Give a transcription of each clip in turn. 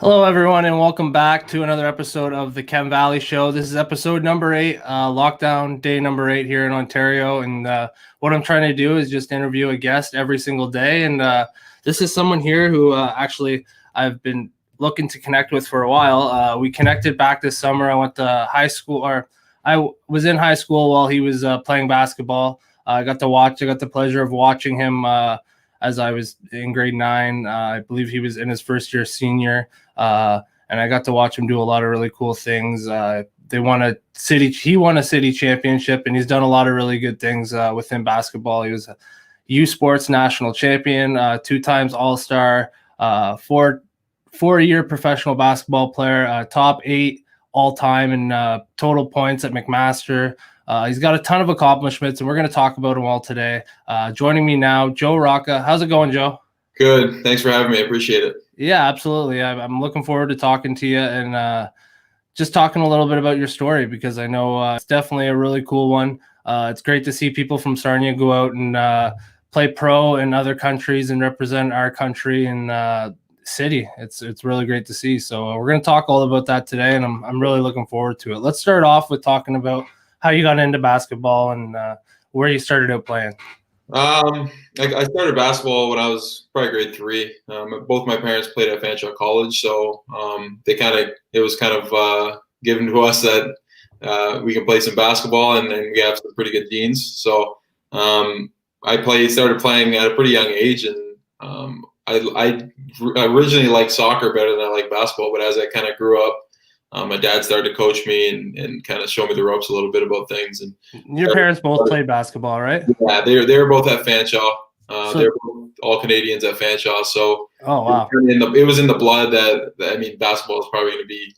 Hello, everyone, and welcome back to another episode of the Chem Valley Show. This is episode number 8, lockdown day number 8 here in Ontario. And what I'm trying to do is just interview a guest every single day. And this is someone here who actually I've been looking to connect with for a while. We connected back this summer. I went to high school, or I was in high school while he was playing basketball. I got the pleasure of watching him as I was in grade 9. I believe he was in his first year senior. And I got to watch him do a lot of really cool things. He won a city championship, and he's done a lot of really good things within basketball. He was a U Sports national champion, 2 times All-Star, 4-year professional basketball player, top 8 all-time in total points at McMaster. He's got a ton of accomplishments, and we're going to talk about them all today. Joining me now, Joe Rocca. How's it going, Joe? Good. Thanks for having me. I appreciate it. Yeah, absolutely. I'm looking forward to talking to you and just talking a little bit about your story, because I know it's definitely a really cool one. It's great to see people from Sarnia go out and play pro in other countries and represent our country and city. It's really great to see. So we're going to talk all about that today, and I'm really looking forward to it. Let's start off with talking about how you got into basketball and where you started out playing. I started basketball when I was probably grade 3. Both my parents played at Fanshawe College, so it was kind of given to us that we can play some basketball, and we have some pretty good genes. So I started playing at a pretty young age, and I originally liked soccer better than I liked basketball. But as I kind of grew up, my dad started to coach me and kind of show me the ropes a little bit about things. And your parents both played basketball, right? Yeah, they were both at Fanshawe. They were both all Canadians at Fanshawe. So oh wow, it was in the blood that I mean, basketball is probably going to be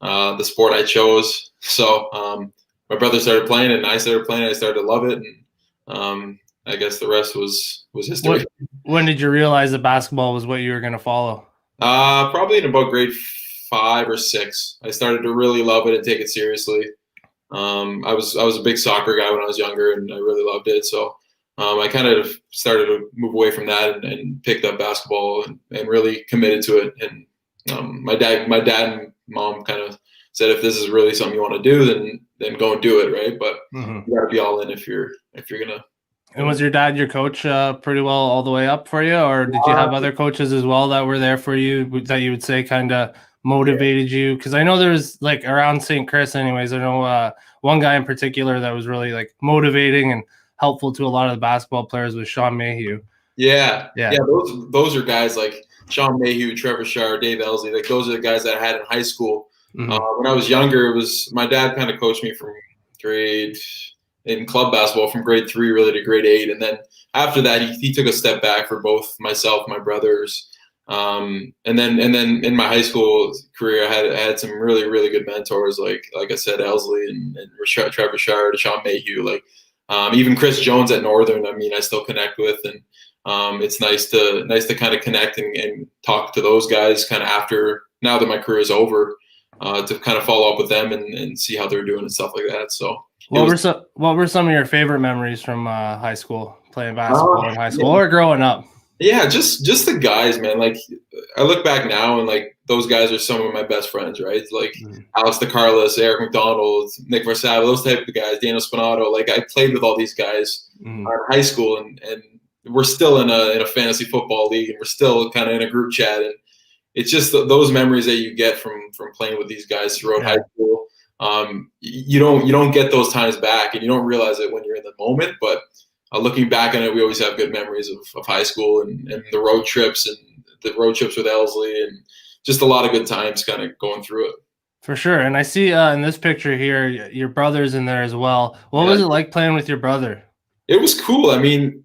the sport I chose. So my brother started playing, and I started playing. I started to love it, and I guess the rest was history. When did you realize that basketball was what you were going to follow? Probably in about grade 5 or 6, I started to really love it and take it seriously. I was a big soccer guy when I was younger, and I really loved it. So I kind of started to move away from that and picked up basketball and really committed to it. And my dad and mom kind of said, if this is really something you want to do, then go and do it, right? But you got to be all in if you're gonna. And was your dad your coach pretty well all the way up for you, or did you have other coaches as well that were there for you that you would say kind of motivated you? Because I know there's like around St. Chris anyways, I know one guy in particular that was really like motivating and helpful to a lot of the basketball players was Sean Mayhew. Yeah. Those are guys like Sean Mayhew, Trevor Shar, Dave Elsley. Like those are the guys that I had in high school. When I was younger, it was my dad kind of coached me from in club basketball from grade 3 really to grade 8, and then after that he took a step back for both myself, my brothers. And then in my high school career, I had some really, really good mentors, like I said, Elsley and Trevor Shard, Sean Mayhew, like even Chris Jones at Northern. I mean, I still connect with, and it's nice to kind of connect and talk to those guys kind of after, now that my career is over, to kind of follow up with them and see how they're doing and stuff like that. So what were some of your favorite memories from high school, playing basketball in high school or growing up? Yeah, just the guys, man. Like I look back now, and like those guys are some of my best friends, right? Like Alex DeCarlos, Eric McDonald, Nick Versava, those type of guys, Daniel Spinato. Like I played with all these guys in high school, and we're still in a fantasy football league, and we're still kind of in a group chat, and it's just those memories that you get from playing with these guys throughout high school. You don't get those times back, and you don't realize it when you're in the moment, but looking back on it, we always have good memories of high school and the road trips with Elsley, and just a lot of good times kind of going through it. For sure. And I see in this picture here, your brother's in there as well. What was it like playing with your brother? It was cool. I mean,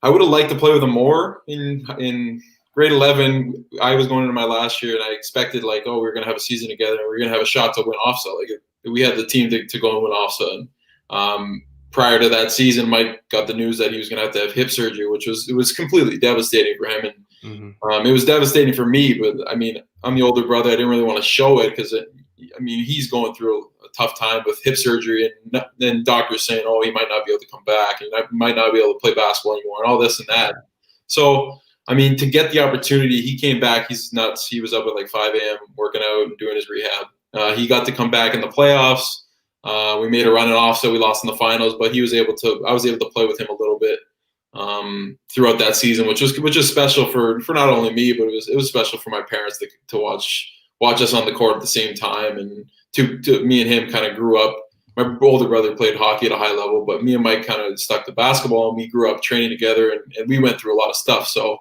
I would have liked to play with him more. In grade 11, I was going into my last year, and I expected like, oh, we're going to have a season together, and we're going to have a shot to win OFSA. Like we had the team to go and win OFSA. And prior to that season, Mike got the news that he was going to have hip surgery, which was completely devastating for him. And it was devastating for me, but I mean, I'm the older brother. I didn't really want to show it because, he's going through a tough time with hip surgery, and then doctors saying, oh, he might not be able to come back, and I might not be able to play basketball anymore, and all this and that. So I mean, to get the opportunity, he came back. He's nuts. He was up at like 5 a.m. working out and doing his rehab. He got to come back in the playoffs. We made a run and off, so we lost in the finals. But I was able to play with him a little bit throughout that season, which was special for not only me, but it was special for my parents to watch us on the court at the same time. And to me and him kind of grew up. My older brother played hockey at a high level, but me and Mike kind of stuck to basketball, and we grew up training together, and we went through a lot of stuff. So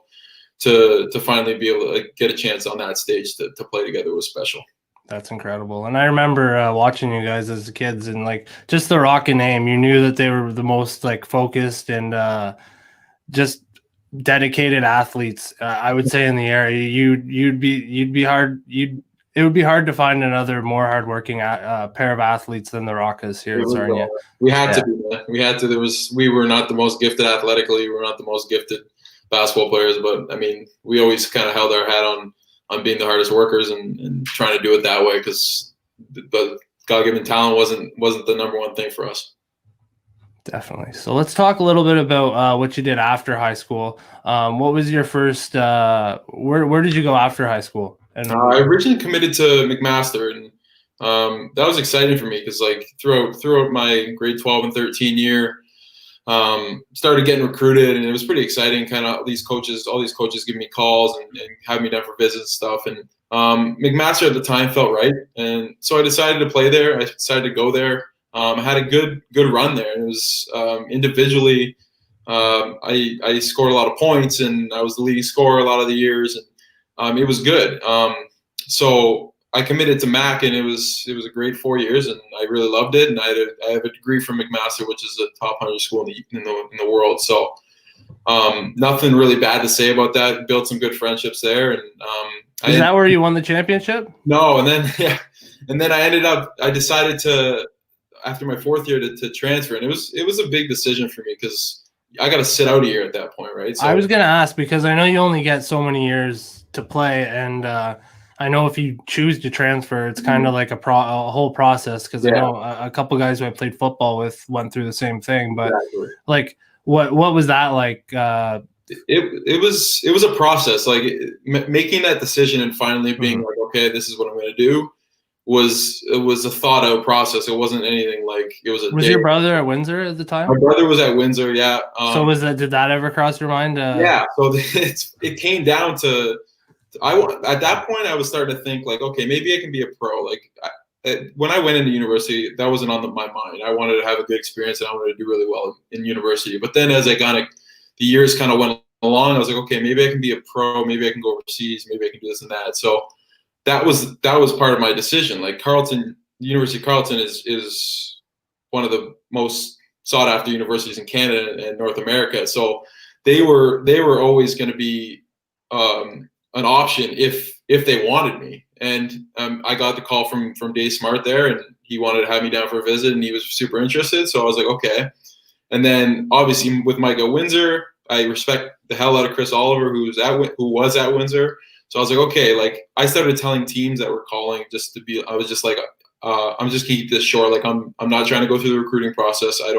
to finally be able to get a chance on that stage to play together was special. That's incredible. And I remember watching you guys as kids, and like just the Rocca name, you knew that they were the most like focused and just dedicated athletes. I would say in the area, it would be hard to find another more hardworking pair of athletes than the Roccas here in Sarnia. We had to be there. We had to. We were not the most gifted athletically. We were not the most gifted basketball players, but I mean, we always kind of held our hat on being the hardest workers and trying to do it that way, because the God-given talent wasn't the number one thing for us. Definitely. So let's talk a little bit about what you did after high school. What was your first? Where did you go after high school? And I originally committed to McMaster, and that was exciting for me because like throughout my grade 12 and 13 year, started getting recruited, and it was pretty exciting. Kind of all these coaches give me calls and have me down for visits and stuff. And McMaster at the time felt right, and so I decided to play there. I decided to go there. I had a good run there. It was individually, I scored a lot of points, and I was the leading scorer a lot of the years. And it was good. So I committed to Mac, and it was a great 4 years, and I really loved it. And I have a degree from McMaster, which is a top 100 school in the world. So nothing really bad to say about that. Built some good friendships there. And is that where you won the championship? No, and then I decided to, after my fourth year, to transfer, and it was a big decision for me because I got to sit out a year at that point, right? So I was going to ask, because I know you only get so many years to play, and I know if you choose to transfer, it's kind of like a whole process, because I know a couple guys who I played football with went through the same thing. But exactly. Like, what was that like? It was a process, like making that decision and finally being like, okay, this is what I'm going to do. It was a thought out process. It wasn't anything like it was a. Was your brother at Windsor at the time? My brother was at Windsor, yeah. So did that ever cross your mind? Yeah. So it came down to. At that point, I was starting to think like, okay, maybe I can be a pro. Like when I went into university, that wasn't on my mind. I wanted to have a good experience, and I wanted to do really well in university. But then as the years kind of went along, I was like, okay, maybe I can be a pro. Maybe I can go overseas. Maybe I can do this and that. So that was part of my decision. Like University of Carleton is one of the most sought after universities in Canada and North America. So they were always going to be an option if they wanted me. And I got the call from Dave Smart there, and he wanted to have me down for a visit, and he was super interested. So I was like, okay. And then obviously with Mike at Windsor, I respect the hell out of Chris Oliver, who was at Windsor. So I was like, okay, like I started telling teams that were calling I was just like, I'm just keep this short. Like I'm not trying to go through the recruiting process. I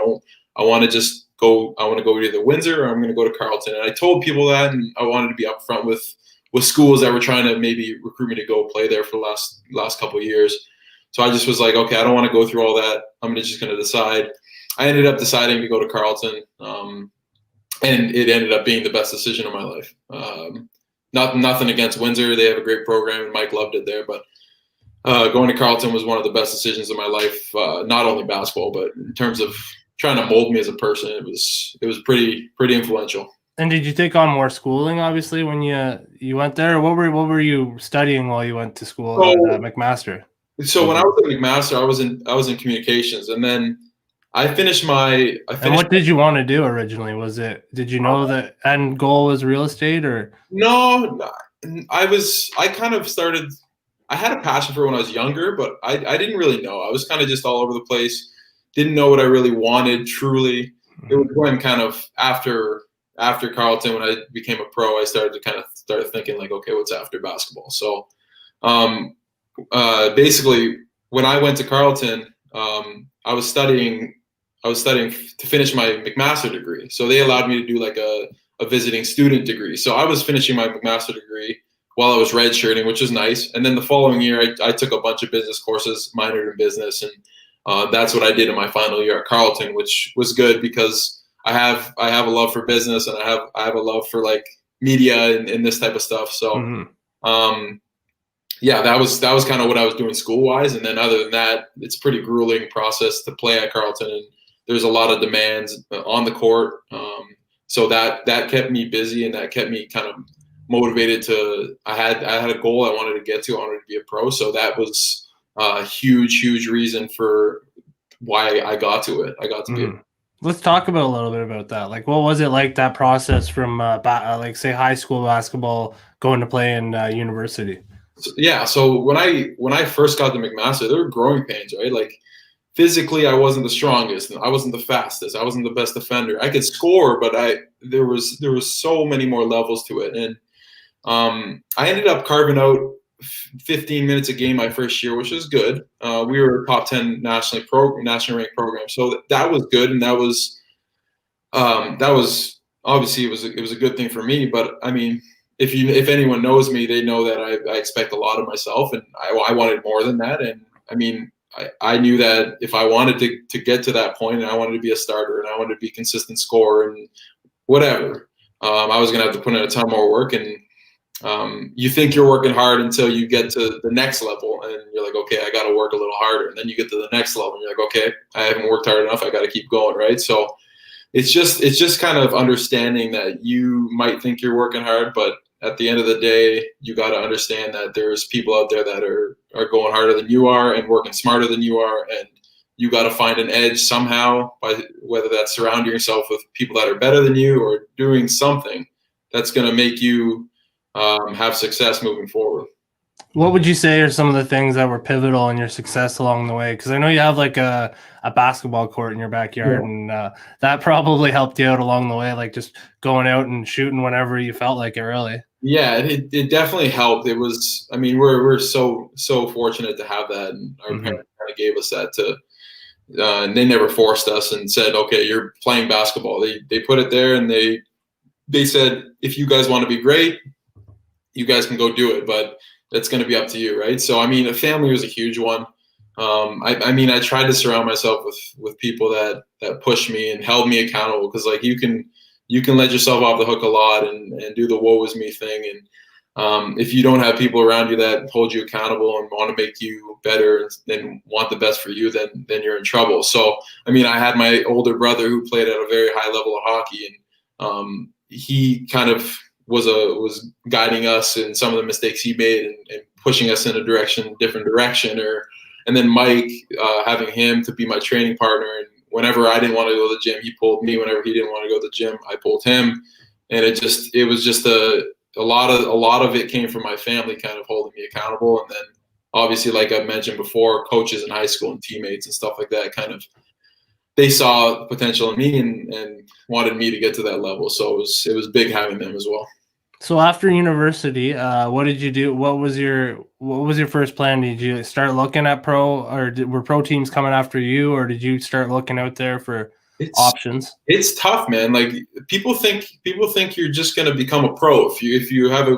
want to go to either Windsor or I'm going to go to Carleton. And I told people that, and I wanted to be upfront with schools that were trying to maybe recruit me to go play there for the last couple of years. So I just was like, okay, I don't want to go through all that. I'm just going to decide. I ended up deciding to go to Carleton, and it ended up being the best decision of my life. Nothing against Windsor. They have a great program, and Mike loved it there. But going to Carleton was one of the best decisions of my life, not only basketball, but in terms of trying to mold me as a person. It was pretty influential. And did you take on more schooling, obviously, when you went there? What were you studying while you went to school at McMaster? So when I was at McMaster, I was in communications, and then I finished. And what did you want to do originally? Did you know that end goal was real estate, or? No, I kind of started. I had a passion for it when I was younger, but I didn't really know. I was kind of just all over the place. Didn't know what I really wanted truly. It was when kind of after Carleton, when I became a pro, I started thinking like, okay, what's after basketball? So basically when I went to Carleton, I was studying to finish my McMaster degree. So they allowed me to do like a a visiting student degree. So I was finishing my McMaster degree while I was redshirting, which was nice. And then the following year, I took a bunch of business courses, minored in business, and that's what I did in my final year at Carleton, which was good because I have a love for business, and I have a love for like media and this type of stuff. So yeah, that was kind of what I was doing school wise. And then other than that, it's a pretty grueling process to play at Carleton, and there's a lot of demands on the court. So that kept me busy, and that kept me kind of motivated to. I had a goal I wanted to get to. I wanted to be a pro. So that was a huge reason for why I got to it. I got to be. Let's talk about a little bit about that. Like, what was it like, that process from like say high school basketball going to play in university? So when I first got to McMaster, there were growing pains, right? Like physically, I wasn't the strongest, I wasn't the fastest, I wasn't the best defender. I could score, but there was so many more levels to it, and I ended up carving out 15 minutes a game my first year, which was good. We were a top 10 nationally ranked program, so that was good, and that was obviously it was a good thing for me. But I mean, if anyone knows me, they know that I expect a lot of myself, and I wanted more than that. And I mean, I knew that if I wanted to get to that point, and I wanted to be a starter, and I wanted to be a consistent scorer, and whatever, I was gonna have to put in a ton more work. And you think you're working hard until you get to the next level, and you're like, okay, I got to work a little harder. And then you get to the next level, and you're like, okay, I haven't worked hard enough. I got to keep going, right? So it's just kind of understanding that you might think you're working hard, but at the end of the day, you got to understand that there's people out there that are going harder than you are and working smarter than you are, and you got to find an edge somehow, by whether that's surrounding yourself with people that are better than you or doing something that's going to make you have success moving forward. What would you say are some of the things that were pivotal in your success along the way? Because I know you have like a basketball court in your backyard, and that probably helped you out along the way, like just going out and shooting whenever you felt like it, really. Yeah, it definitely helped. It was, I mean, we're so fortunate to have that, and our parents kind of gave us that and they never forced us and said, okay, you're playing basketball. They put it there, and they said, if you guys want to be great, you guys can go do it, but that's going to be up to you, right? So, I mean, a family was a huge one. I mean, I tried to surround myself with people that pushed me and held me accountable, because like you can let yourself off the hook a lot and do the woe is me thing. And if you don't have people around you that hold you accountable and want to make you better and want the best for you, then you're in trouble. So, I mean, I had my older brother who played at a very high level of hockey, and he kind of was guiding us in some of the mistakes he made and pushing us in a different direction. And then Mike, having him to be my training partner, and whenever I didn't want to go to the gym, he pulled me. Whenever he didn't want to go to the gym, I pulled him. And it was just a lot of it came from my family kind of holding me accountable. And then obviously, like I mentioned before, coaches in high school and teammates and stuff like that they saw potential in me and wanted me to get to that level. So it was big having them as well. So after university, what did you do? What was your first plan? Did you start looking at pro, or were pro teams coming after you, or did you start looking out there for options? It's tough, man. Like people think you're just going to become a pro if you have a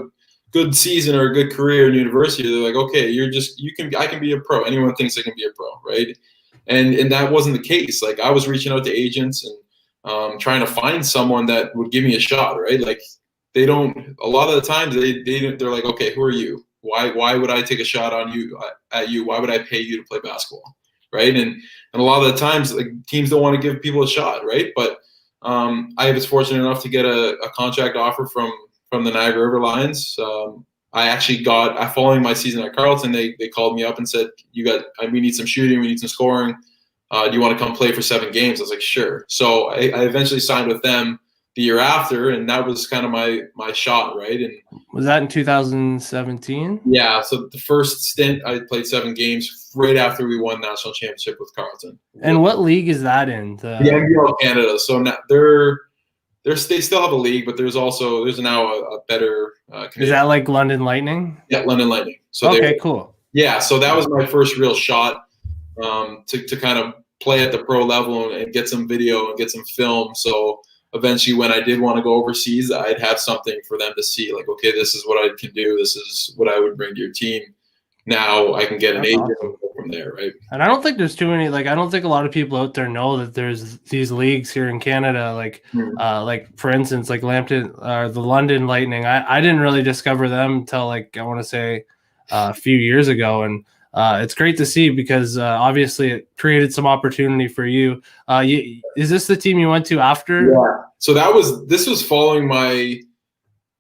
good season or a good career in university. They're like, okay, I can be a pro. Anyone thinks they can be a pro, right? And that wasn't the case. Like I was reaching out to agents and trying to find someone that would give me a shot, right? Like they don't. A lot of the times they're like, okay, who are you? Why would I take a shot on you at you? Why would I pay you to play basketball, right? And a lot of the times, like teams don't want to give people a shot, right? But I was fortunate enough to get a contract offer from the Niagara River Lions. I actually got, following my season at Carleton, they called me up and said, we need some shooting, we need some scoring. Do you want to come play for 7 games? I was like, sure. So I eventually signed with them the year after, and that was kind of my shot, right? And was that in 2017? Yeah. So the first stint, I played 7 games right after we won national championship with Carleton. And what league is that in? The NBL Canada. So now they still have a league, but there's now a better. Is that like London Lightning? Yeah, London Lightning. So okay, cool. Yeah, so that was my first real shot to kind of play at the pro level and get some video and get some film. So eventually when I did want to go overseas, I'd have something for them to see. Like, okay, this is what I can do. This is what I would bring to your team. Now I can get an agent from there, right? And I don't think there's too many. Like, I don't think a lot of people out there know that there's these leagues here in Canada. Like for instance, like the London Lightning. I didn't really discover them until like I want to say a few years ago, and it's great to see because obviously it created some opportunity for you. Is this the team you went to after? Yeah. So this was following my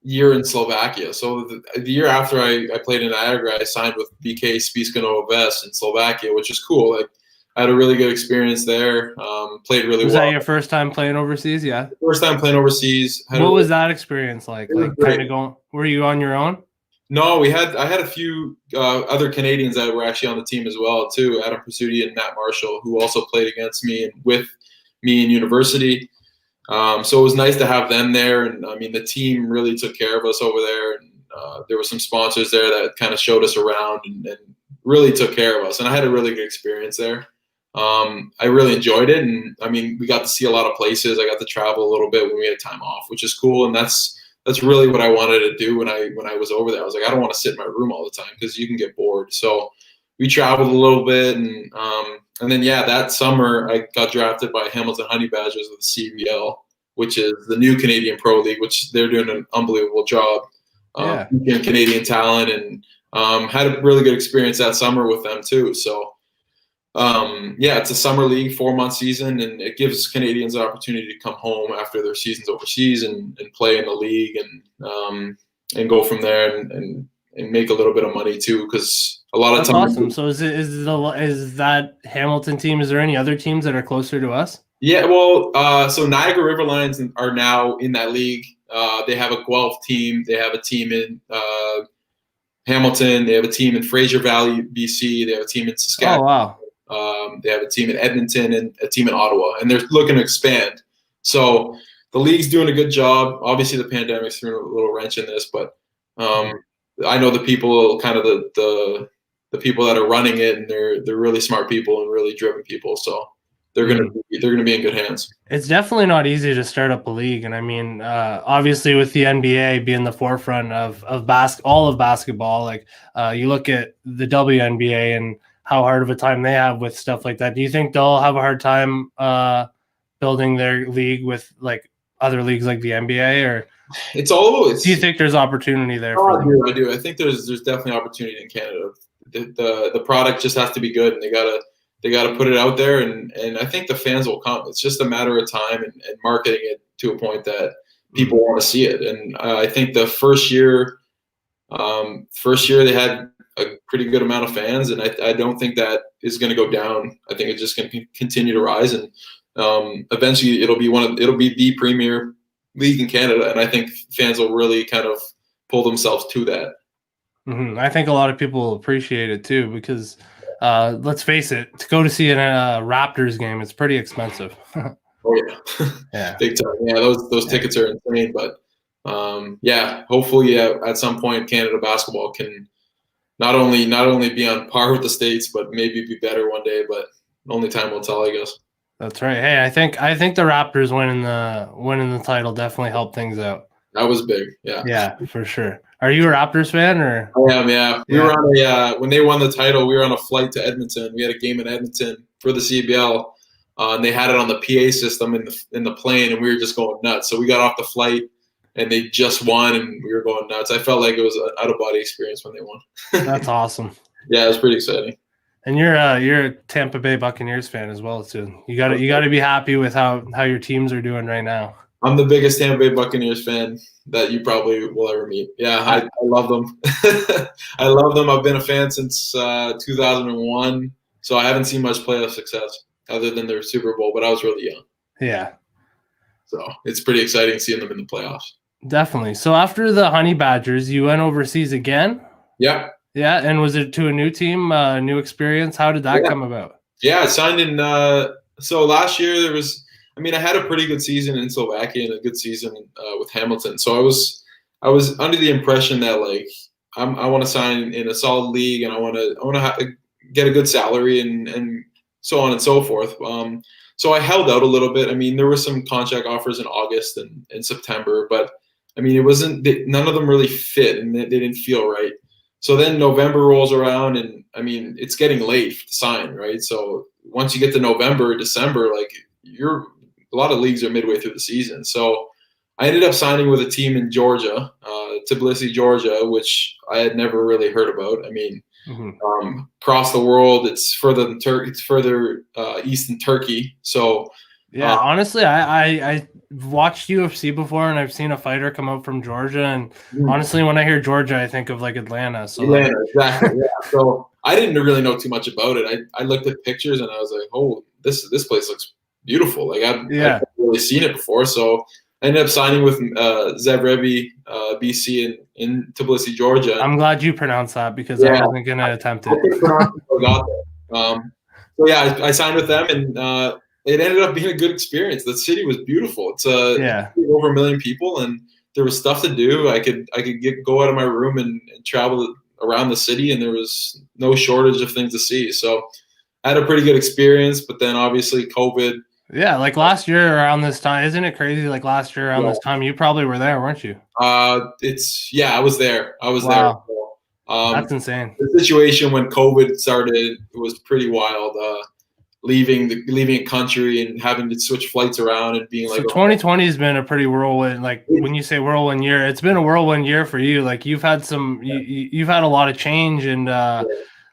year in Slovakia. So the year after I played in Niagara, I signed with BK Spiška Nova Ves in Slovakia, which is cool. Like, I had a really good experience there. Played really well. Was that your first time playing overseas? Yeah. First time playing overseas. What was that experience like? Like, kind of going? Were you on your own? No, I had a few other Canadians that were actually on the team as well too. Adam Pasuti and Matt Marshall, who also played against me and with me in university. So it was nice to have them there, and I mean the team really took care of us over there, and there were some sponsors there that kind of showed us around and really took care of us, and I had a really good experience there. I really enjoyed it, and I mean we got to see a lot of places. I got to travel a little bit when we had time off, which is cool, and that's really what I wanted to do when I was over there. I was like, I don't want to sit in my room all the time because you can get bored. So we traveled a little bit, and then that summer I got drafted by Hamilton Honey Badgers of the CBL, which is the new Canadian Pro League, which they're doing an unbelievable job. Canadian talent, and had a really good experience that summer with them too. So it's a summer league, 4-month season, and it gives Canadians an opportunity to come home after their seasons overseas and play in the league and go from there and make a little bit of money too, because a lot of times. Awesome. So is that Hamilton team? Is there any other teams that are closer to us? Yeah, well, so Niagara River Lions are now in that league. They have a Guelph team. They have a team in Hamilton. They have a team in Fraser Valley, BC. They have a team in Saskatchewan. Oh, wow. They have a team in Edmonton and a team in Ottawa, and they're looking to expand. So the league's doing a good job. Obviously, the pandemic's threw a little wrench in this, but I know the people, kind of the people that are running it, and they're really smart people and really driven people. So they're gonna be in good hands. It's definitely not easy to start up a league, and I mean, obviously with the NBA being the forefront of all of basketball, like you look at the WNBA and how hard of a time they have with stuff like that. Do you think they'll have a hard time building their league with like other leagues like the NBA, or do you think there's opportunity there? I do. I think there's definitely opportunity in Canada. The product just has to be good, and they gotta put it out there, and I think the fans will come. It's just a matter of time and marketing it to a point that people want to see it. And I think the first year they had a pretty good amount of fans, and I don't think that is going to go down. I think it's just going to continue to rise, and eventually it'll be the premier league in Canada, and I think fans will really kind of pull themselves to that. Mm-hmm. I think a lot of people will appreciate it too, because let's face it, to go to see a Raptors game, it's pretty expensive. Oh yeah, big time. Yeah, those tickets are insane, but hopefully at some point Canada basketball can not only be on par with the States, but maybe be better one day. But only time will tell, I guess. That's right. Hey, I think the Raptors winning the title definitely helped things out. That was big. Yeah. Yeah, for sure. Are you a Raptors fan, or? I am. Yeah. We were on when they won the title, we were on a flight to Edmonton. We had a game in Edmonton for the CBL, and they had it on the PA system in the plane, and we were just going nuts. So we got off the flight, and they just won, and we were going nuts. I felt like it was an out-of-body experience when they won. That's awesome. Yeah, it was pretty exciting. And you're a Tampa Bay Buccaneers fan as well, too. You got to be happy with how your teams are doing right now. I'm the biggest Tampa Bay Buccaneers fan that you probably will ever meet. Yeah, I love them. I love them. I've been a fan since 2001, so I haven't seen much playoff success other than their Super Bowl, but I was really young. Yeah. So it's pretty exciting seeing them in the playoffs. Definitely. So after the Honey Badgers, you went overseas again? Yeah. Yeah, and was it to a new team, new experience? How did that come about? Yeah, I signed in so last year I had a pretty good season in Slovakia and a good season with Hamilton. So I was under the impression that like I want to sign in a solid league, and I want to get a good salary and so on and so forth. So I held out a little bit. I mean, there were some contract offers in August and September, but I mean, it wasn't, none of them really fit, and they didn't feel right. So then November rolls around, and I mean, it's getting late to sign, right? So once you get to November, December, like a lot of leagues are midway through the season. So I ended up signing with a team in Georgia, Tbilisi, Georgia, which I had never really heard about. I mean, across the world, it's further than It's further east than Turkey. So yeah, honestly, I watched UFC before, and I've seen a fighter come out from Georgia. And honestly, when I hear Georgia, I think of like Atlanta. So Atlanta, exactly. Yeah. So I didn't really know too much about it. I looked at pictures and I was like, oh, this place looks beautiful. Like I've never really seen it before. So I ended up signing with Zavrebi, BC in Tbilisi, Georgia. I'm glad you pronounced that, because I wasn't going to attempt it. So yeah, I signed with them, and it ended up being a good experience. The city was beautiful. It's over 1 million people, and there was stuff to do. I could go out of my room and travel around the city, and there was no shortage of things to see. So I had a pretty good experience, but then obviously COVID. Yeah, like last year around this time, isn't it crazy? Like last year around this time, you probably were there, weren't you? I was there. I was there. So, that's insane. The situation when COVID started, it was pretty wild. Leaving a country and having to switch flights around and being like. So 2020 has been a pretty whirlwind. Like when you say whirlwind year, it's been a whirlwind year for you. Like you've had you've had a lot of change, and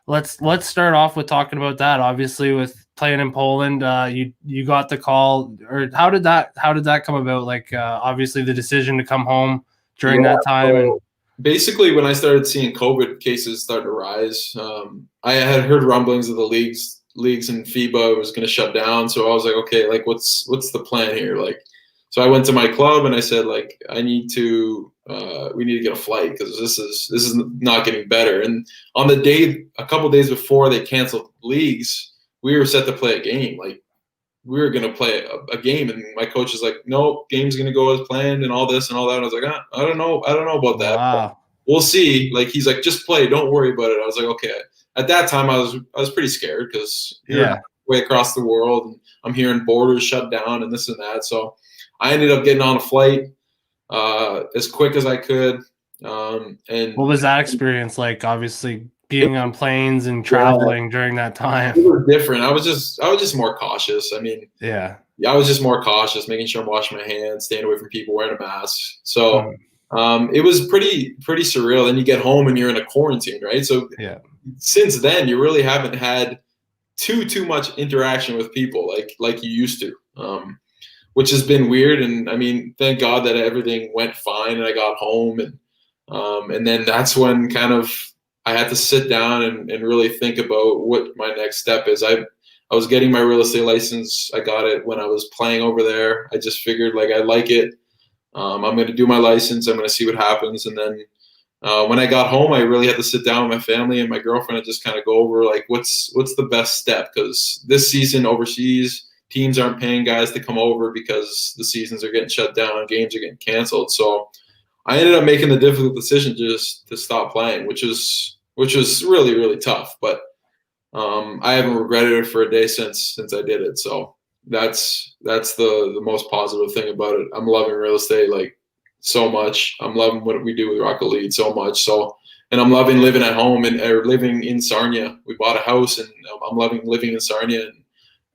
let's start off with talking about that. Obviously, with playing in Poland, you got the call, or how did that come about? Like obviously the decision to come home during that time. So basically, when I started seeing COVID cases start to rise, I had heard rumblings of the leagues in FIBA was going to shut down. So I was like, okay, like what's the plan here? Like, so I went to my club and I said, like, we need to get a flight, because this is not getting better. And on the day, a couple of days before they canceled leagues, we were set to play a game. Like we were going to play a game, and my coach is like, no, game's going to go as planned and all this and all that. And I was like, I don't know about that. Wow. We'll see. Like, he's like, just play, don't worry about it. I was like, okay. At that time, I was pretty scared, because way across the world, and I'm hearing borders shut down and this and that. So I ended up getting on a flight as quick as I could. And what was that experience like? Obviously, being on planes and traveling during that time. It was different. I was just more cautious. I mean, I was just more cautious, making sure I'm washing my hands, staying away from people, wearing a mask. So it was pretty surreal. Then you get home and you're in a quarantine, right? So since then, you really haven't had too much interaction with people like you used to, which has been weird. And I mean, thank God that everything went fine and I got home, and then that's when kind of I had to sit down and really think about what my next step is. I was getting my real estate license. I got it when I was playing over there. I just figured, like, I like it. I'm going to do my license. I'm going to see what happens. And then when I got home, I really had to sit down with my family and my girlfriend and just kind of go over, like, what's the best step? Because this season overseas, teams aren't paying guys to come over because the seasons are getting shut down, games are getting canceled. So I ended up making the difficult decision just to stop playing, which was really, really tough. But I haven't regretted it for a day since I did it. So that's the most positive thing about it. I'm loving real estate, like, so much. I'm loving what we do with Rocca Lead so much. So, and I'm loving living at home or living in Sarnia. We bought a house, and I'm loving living in Sarnia, and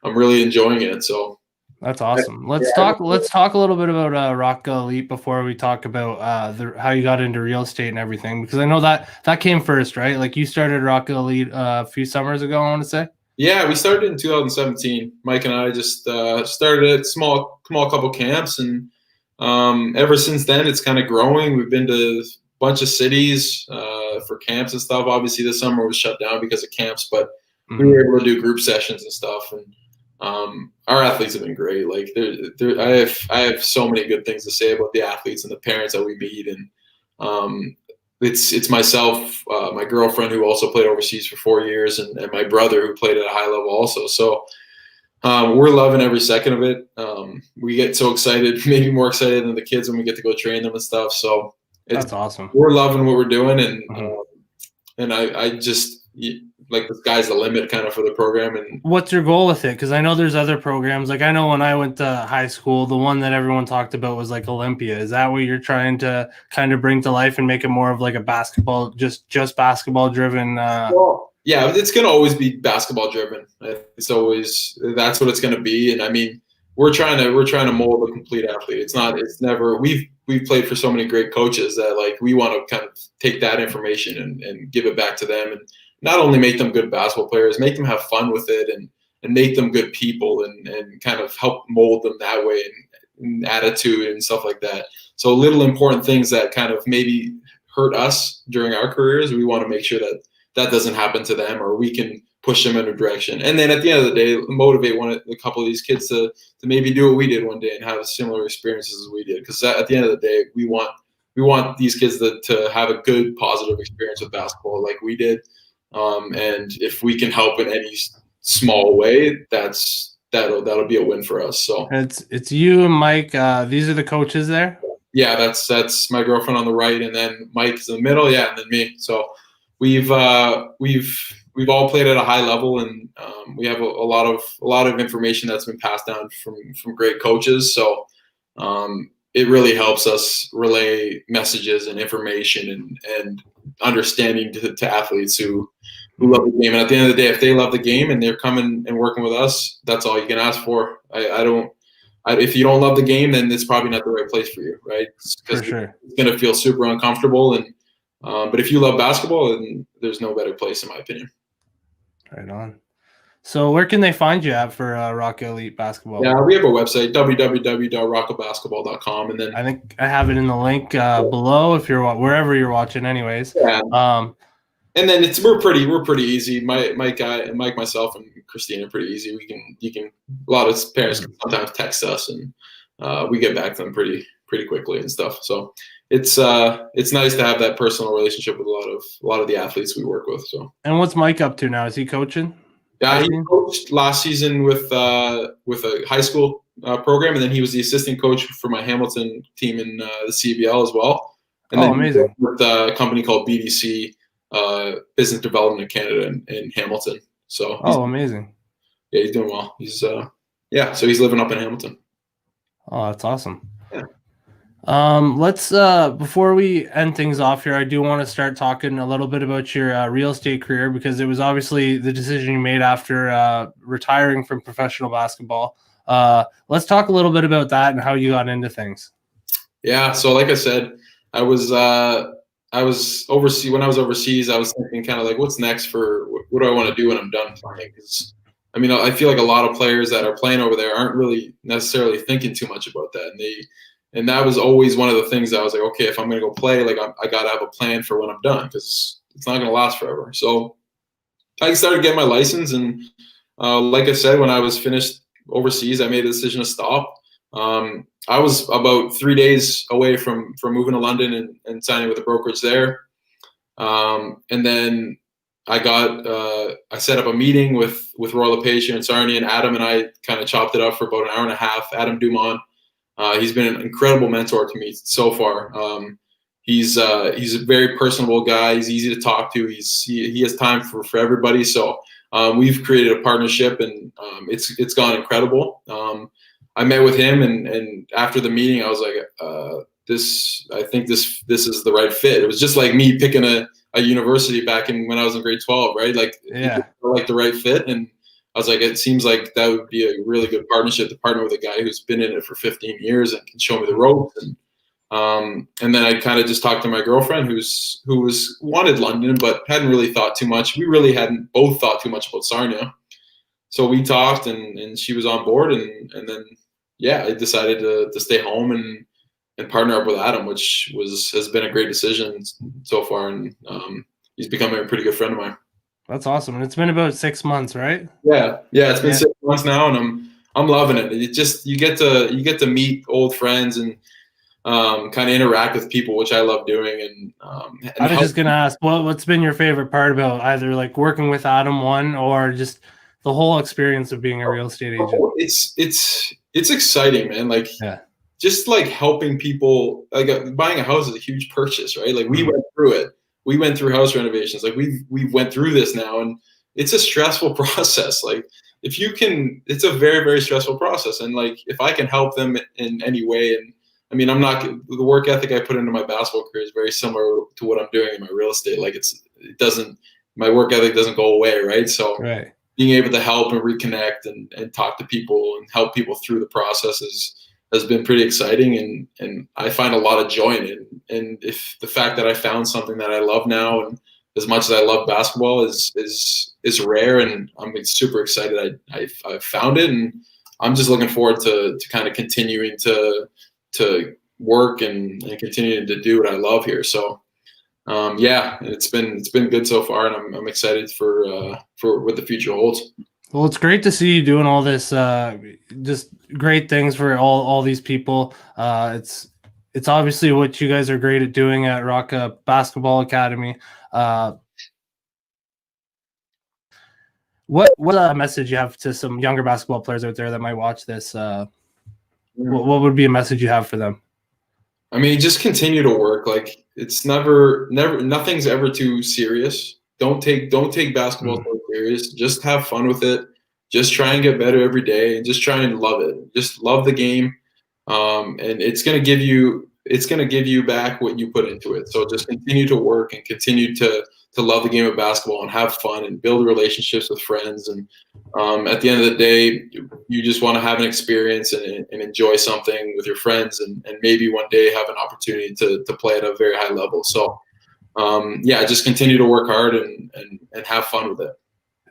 I'm really enjoying it. So that's awesome. Let's talk a little bit about Rocca Elite before we talk about how you got into real estate and everything, because I know that came first, right? Like, you started Rocca Elite a few summers ago, I want to say. Yeah, we started in 2017. Mike and I just started at small couple camps, and ever since then it's kind of growing. We've been to a bunch of cities for camps and stuff. Obviously this summer was shut down because of camps, but we were able to do group sessions and stuff. And our athletes have been great. Like, I have so many good things to say about the athletes and the parents that we meet. And it's myself, my girlfriend, who also played overseas for 4 years, and my brother, who played at a high level also. So we're loving every second of it. We get so excited, maybe more excited than the kids when we get to go train them and stuff. So that's awesome. We're loving what we're doing, and I just like the sky's the limit kind of for the program. And what's your goal with it? Because I know there's other programs. Like I know when I went to high school, the one that everyone talked about was like Olympia. Is that what you're trying to kind of bring to life and make it more of like a basketball, just basketball driven? Well, yeah, it's going to always be basketball driven. It's always, that's what it's going to be. And I mean, we're trying to mold a complete athlete. It's never, we've played for so many great coaches that like, we want to kind of take that information and give it back to them, and not only make them good basketball players, make them have fun with it, and make them good people, and kind of help mold them that way, and attitude and stuff like that. So little important things that kind of maybe hurt us during our careers, we want to make sure that doesn't happen to them, or we can push them in a direction. And then at the end of the day, motivate a couple of these kids to maybe do what we did one day and have similar experiences as we did. Because at the end of the day, we want these kids to have a good, positive experience with basketball like we did. And if we can help in any small way, that'll be a win for us. So it's you and Mike. These are the coaches there. Yeah, that's my girlfriend on the right, and then Mike's in the middle. Yeah, and then me. So we've all played at a high level, and we have a lot of information that's been passed down from great coaches. So it really helps us relay messages and information and understanding to athletes who love the game. And at the end of the day, if they love the game and they're coming and working with us, that's all you can ask for. If you don't love the game, then it's probably not the right place for you, right? For sure. It's going to feel super uncomfortable. And but if you love basketball, then there's no better place, in my opinion. Right on. So where can they find you at for Rocca Elite Basketball? Yeah, we have a website, www.rockabasketball.com. And then I think I have it in the link below if you're wherever you're watching anyways. Yeah. And then we're pretty easy. Mike, myself, and Christine are pretty easy. You can a lot of parents can sometimes text us, and we get back to them pretty quickly and stuff. So it's nice to have that personal relationship with a lot of the athletes we work with. So. And what's Mike up to now? Is he coaching? Yeah, he coached last season with a high school program, and then he was the assistant coach for my Hamilton team in the CBL as well. And then amazing! With a company called BDC. Business Development in Canada in Hamilton. So amazing. Yeah, he's doing well. He's so he's living up in Hamilton. Oh, that's awesome. Yeah. Let's before we end things off here, I do want to start talking a little bit about your real estate career, because it was obviously the decision you made after retiring from professional basketball. Let's talk a little bit about that and how you got into things. Yeah, so like I said, I was overseas. When I was overseas, I was thinking kind of like, what's next for what do I want to do when I'm done playing? Because I mean, I feel like a lot of players that are playing over there aren't really necessarily thinking too much about that, and that was always one of the things that I was like, okay, if I'm going to go play, like I got to have a plan for when I'm done, because it's not going to last forever. So I started getting my license, and like I said, when I was finished overseas, I made a decision to stop. I was about 3 days away from moving to London and signing with a brokerage there. And then I set up a meeting with Roy LePage here in Sarnia, and Adam and I kind of chopped it up for about an hour and a half. Adam Dumont, he's been an incredible mentor to me so far. He's a very personable guy. He's easy to talk to. He has time for everybody. So we've created a partnership, and it's gone incredible. I met with him, and after the meeting, I was like, I think this is the right fit. It was just like me picking a university back when I was in grade 12, right? Like, yeah, like the right fit. And I was like, it seems like that would be a really good partnership to partner with a guy who's been in it for 15 years and can show me the ropes. And then I kind of just talked to my girlfriend who wanted London, but hadn't really thought too much. We really hadn't both thought too much about Sarnia. So we talked, and she was on board, and then, yeah, I decided to stay home and partner up with Adam, which has been a great decision so far, and he's become a pretty good friend of mine. That's awesome, and it's been about 6 months, right? Yeah, it's been 6 months now, and I'm loving it. It just you get to meet old friends and kind of interact with people, which I love doing. And I was just gonna ask, what's been your favorite part about either like working with Adam or just the whole experience of being a real estate agent? It's exciting, man. Like, just like helping people. Like, buying a house is a huge purchase, right? Like, we went through it. We went through house renovations. Like, we went through this now, and it's a stressful process. Like if you can, it's a very, very stressful process. And like, if I can help them in any way, and I mean, the work ethic I put into my basketball career is very similar to what I'm doing in my real estate. Like my work ethic doesn't go away. Right. So being able to help and reconnect and talk to people and help people through the process has been pretty exciting. And I find a lot of joy in it. And if the fact that I found something that I love now, and as much as I love basketball, is rare, and I'm super excited I found it, and I'm just looking forward to kind of continuing to work and continuing to do what I love here. So it's been good so far, and I'm excited for what the future holds. Well, it's great to see you doing all this, just great things for all these people. It's obviously what you guys are great at doing at Rocca Basketball Academy. What message you have to some younger basketball players out there that might watch this? What would be a message you have for them? I mean, just continue to work. Like it's nothing's ever too serious. Don't take basketball so serious. Just have fun with it. Just try and get better every day, and just try and love it. Just love the game, and it's gonna give you back what you put into it. So just continue to work and continue to love the game of basketball and have fun and build relationships with friends. And at the end of the day, you just want to have an experience and enjoy something with your friends, and maybe one day have an opportunity to play at a very high level. So just continue to work hard and have fun with it.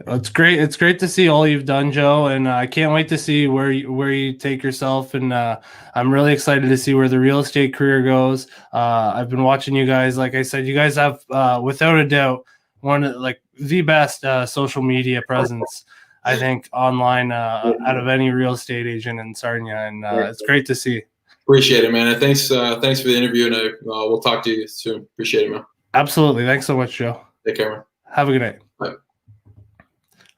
It's great. It's great to see all you've done, Joe, and I can't wait to see where you take yourself. And I'm really excited to see where the real estate career goes. I've been watching you guys. Like I said, you guys have, without a doubt, one of the best social media presence, I think, online out of any real estate agent in Sarnia, and it's great to see. Appreciate it, man. And thanks for the interview, and we'll talk to you soon. Appreciate it, man. Absolutely. Thanks so much, Joe. Take care, man. Have a good night. Bye.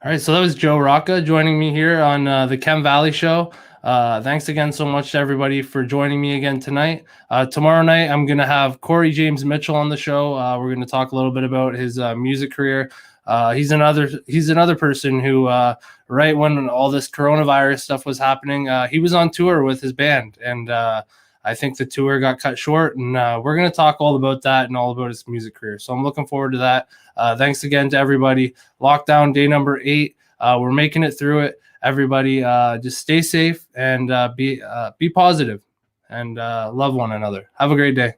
All right, so that was Joe Rocca joining me here on the Chem Valley Show. Thanks again so much to everybody for joining me again tonight. Tomorrow night, I'm going to have Corey James Mitchell on the show. We're going to talk a little bit about his music career. He's another person who, right when all this coronavirus stuff was happening, he was on tour with his band, and I think the tour got cut short, and we're going to talk all about that and all about his music career. So I'm looking forward to that. Thanks again to everybody. Lockdown day number 8. We're making it through it. Everybody, just stay safe and be positive and love one another. Have a great day.